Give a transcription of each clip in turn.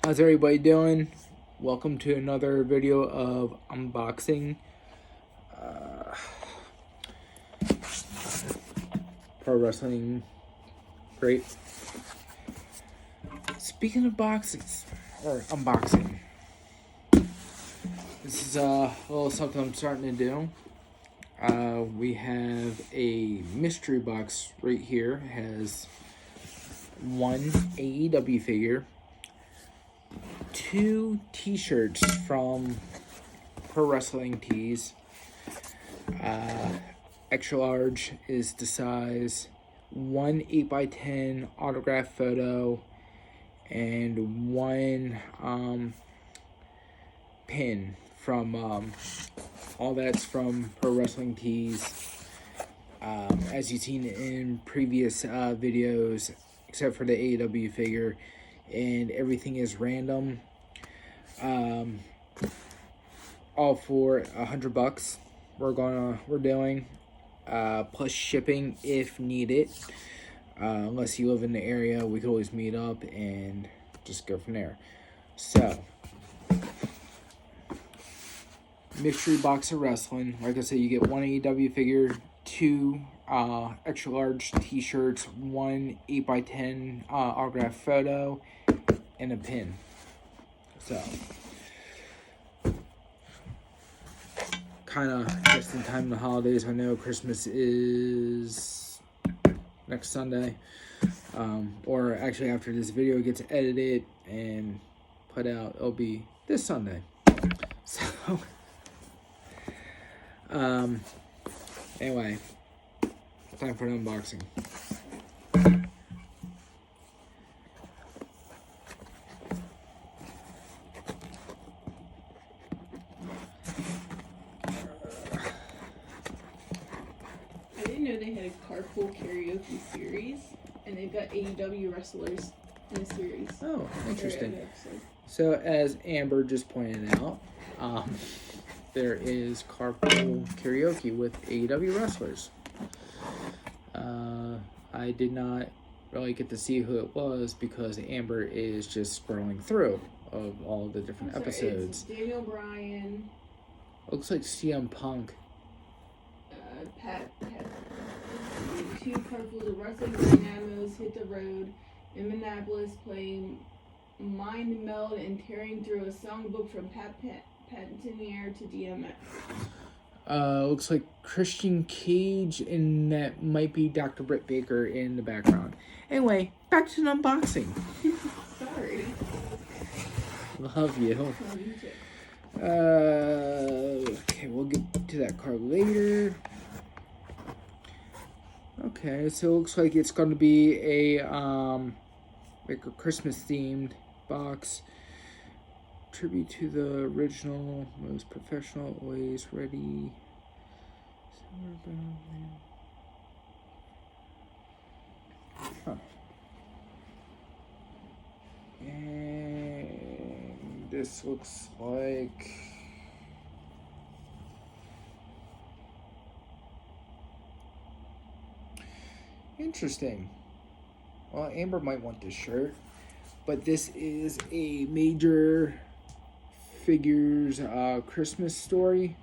How's everybody doing? Welcome to another video of unboxing. Pro wrestling, great. Speaking of boxes, or unboxing, this is a little something I'm starting to do. We have a mystery box right here. It has one AEW figure, 2 t-shirts from Pro Wrestling Tees. Extra large is the size, 1 8x10 autograph photo, and 1 pin from all that's from Pro Wrestling Tees. As you've seen in previous videos, except for the AEW figure, and everything is random. All for $100. We're doing plus shipping if needed. Unless you live in the area, we could always meet up and just go from there. So, mystery box of wrestling. Like I said, you get 1 AEW figure, 2 extra large t-shirts, 1 8x10 autograph photo, and a pin. So, kind of just in time of the holidays. I know Christmas is next Sunday, or actually after this video gets edited and put out, it'll be this Sunday. So, anyway, time for an unboxing. They had a carpool karaoke series, and they've got AEW wrestlers in the series. Oh, interesting. So, as Amber just pointed out, there is carpool karaoke with AEW wrestlers. I did not really get to see who it was because Amber is just scrolling through of all the different episodes. It's Daniel Bryan. Looks like CM Punk. Pat. 2 carpools of wrestling dynamos hit the road in Minneapolis, playing Mind Meld and tearing through a songbook from Pat Patinier to DMX. Looks like Christian Cage, and that might be Dr. Britt Baker in the background. Anyway, back to the unboxing. Sorry. Love you. Love you too. Okay, we'll get to that card later. Okay, so it looks like it's going to be a like a Christmas themed box. Tribute to the original, most professional, always ready. Huh. And this looks like interesting. Well, Amber might want this shirt, but this is a major figures Christmas story.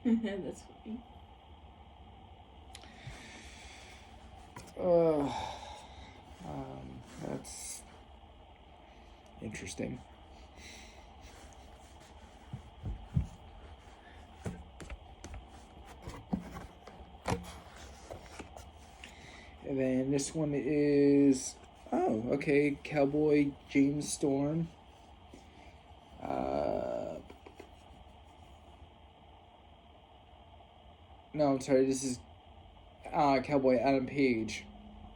That's funny. That's interesting. And then this one is, oh, okay, Cowboy James Storm. No, I'm sorry, this is Cowboy Adam Page.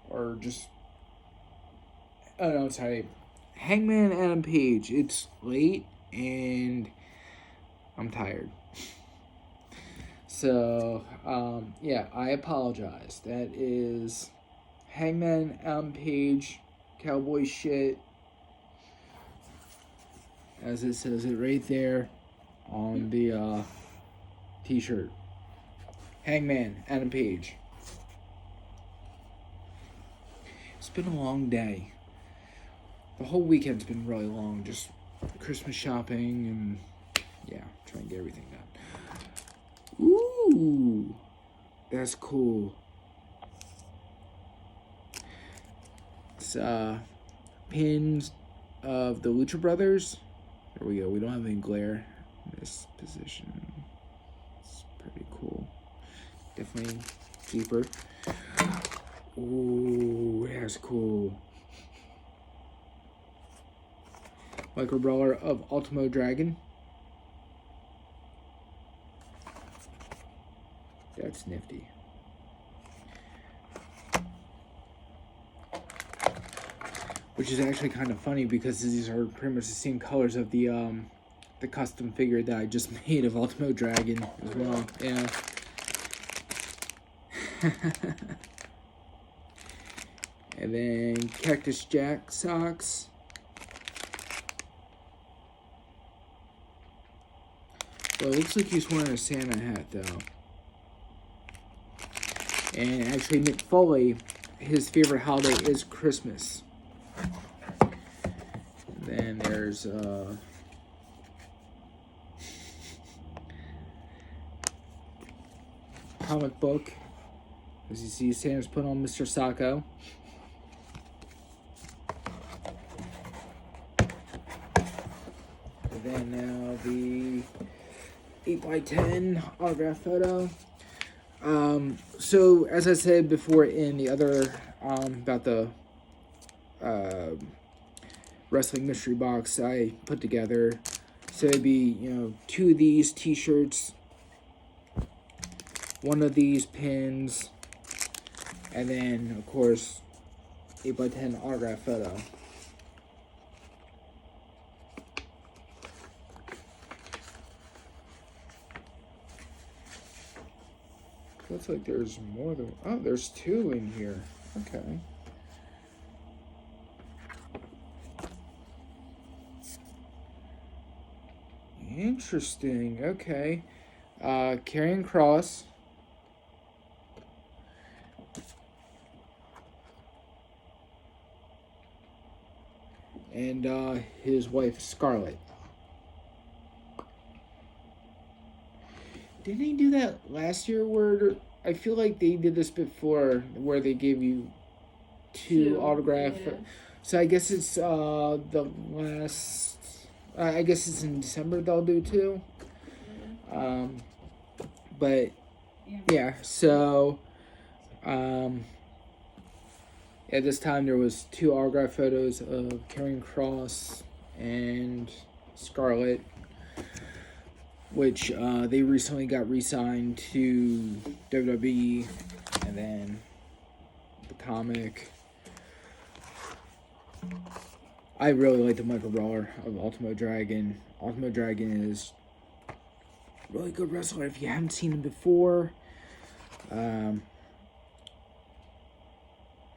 Or just, oh no, I'm sorry, Hangman Adam Page. It's late and I'm tired. So, yeah, I apologize. That is Hangman Adam Page, cowboy shit, as it says it right there on the t-shirt. Hangman Adam Page. It's been a long day. the whole weekend's been really long. Just Christmas shopping and yeah, trying to get everything done. Ooh, that's cool. It's pins of the Lucha Brothers. There we go. We don't have any glare in this position. It's pretty cool. Definitely cheaper. Ooh, that's cool. Micro Brawler of Ultimo Dragon. That's nifty. Which is actually kind of funny because these are pretty much the same colors of the custom figure that I just made of Ultimo Dragon as well. Yeah. And then Cactus Jack socks. Well, it looks like he's wearing a Santa hat though. And actually Mick Foley, his favorite holiday is Christmas. Then there's comic book. As you see, Santa's put on Mr. Sacco. And then now the 8x10 autograph photo. So as I said before in the other about the wrestling mystery box I put together, so it'd be, you know, 2 of these t-shirts, 1 of these pins, and then of course 8x10 autograph photo. Looks like there's more than, oh, there's 2 in here. Okay. Interesting. Okay. Karrion Kross. And his wife Scarlett. Didn't he do that last year? Where I feel like they did this before, where they gave you 2 autograph. Yeah. So I guess it's the last. I guess it's in December they'll do 2. But yeah, so at this time there was 2 autograph photos of Karrion Kross and Scarlett, which they recently got re-signed to WWE, and then the comic. I really like the Micro Brawler of Ultimo Dragon. Ultimo Dragon is a really good wrestler if you haven't seen him before. It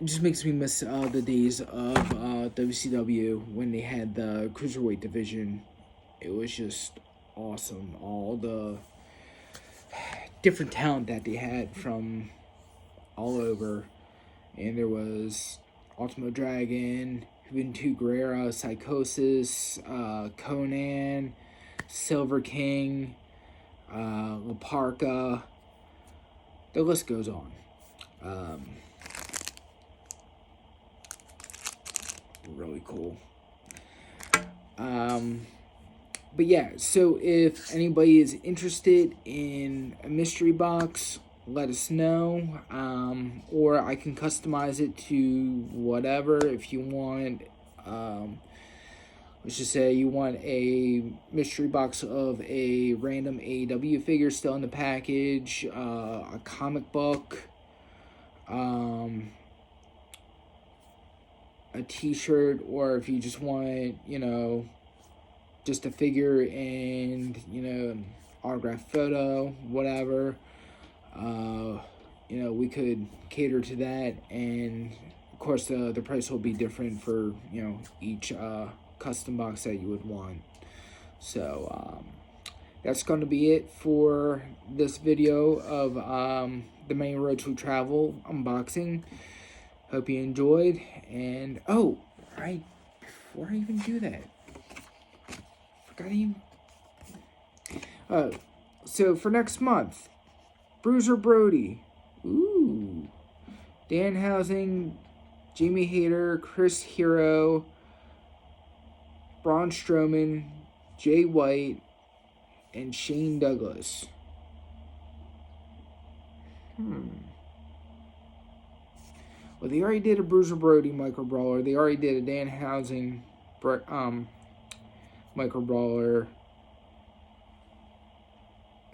just makes me miss the days of WCW when they had the Cruiserweight division. It was just awesome. All the different talent that they had from all over. And there was Ultimo Dragon, Juventud Guerrera, Psychosis, Conan, Silver King, La Parka. The list goes on. Really cool. But yeah, so if anybody is interested in a mystery box, let us know. Or I can customize it to whatever. If you want, let's just say you want a mystery box of a random AEW figure still in the package, a comic book, a t-shirt, or if you just want, you know, just a figure and, you know, an autographed photo, whatever, you know, we could cater to that. And of course the price will be different for, you know, each custom box that you would want. So that's going to be it for this video of the Many Rhodes We Travel unboxing. Hope you enjoyed. And oh, right before I even do that, forgot even. So for next month, Bruiser Brody, ooh, Danhausen, Jamie Hayter, Chris Hero, Braun Strowman, Jay White, and Shane Douglas. Well, they already did a Bruiser Brody micro brawler. They already did a Danhausen micro brawler.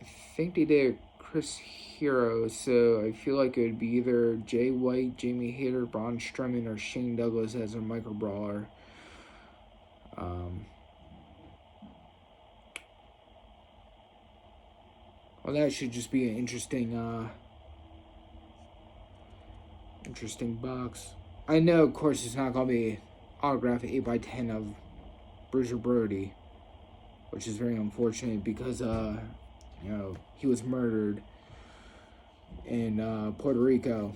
I think they did Chris Hero, so I feel like it would be either Jay White, Jamie Hayter, Braun Strowman, or Shane Douglas as a micro brawler. Well, that should just be an interesting box. I know, of course, it's not going to be autographed 8x10 of Bruiser Brody, which is very unfortunate because, he was murdered in Puerto Rico.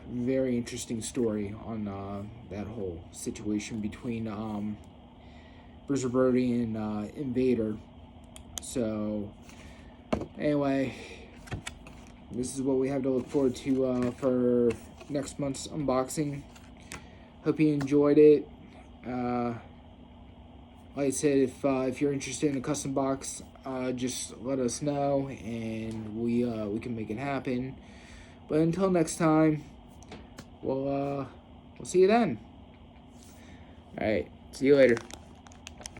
Very interesting story on that whole situation between Bruiser Brody and Invader. So, anyway, this is what we have to look forward to for next month's unboxing. Hope you enjoyed it. Like I said, if you're interested in a custom box, just let us know, and we can make it happen. But until next time, we'll see you then. All right, see you later.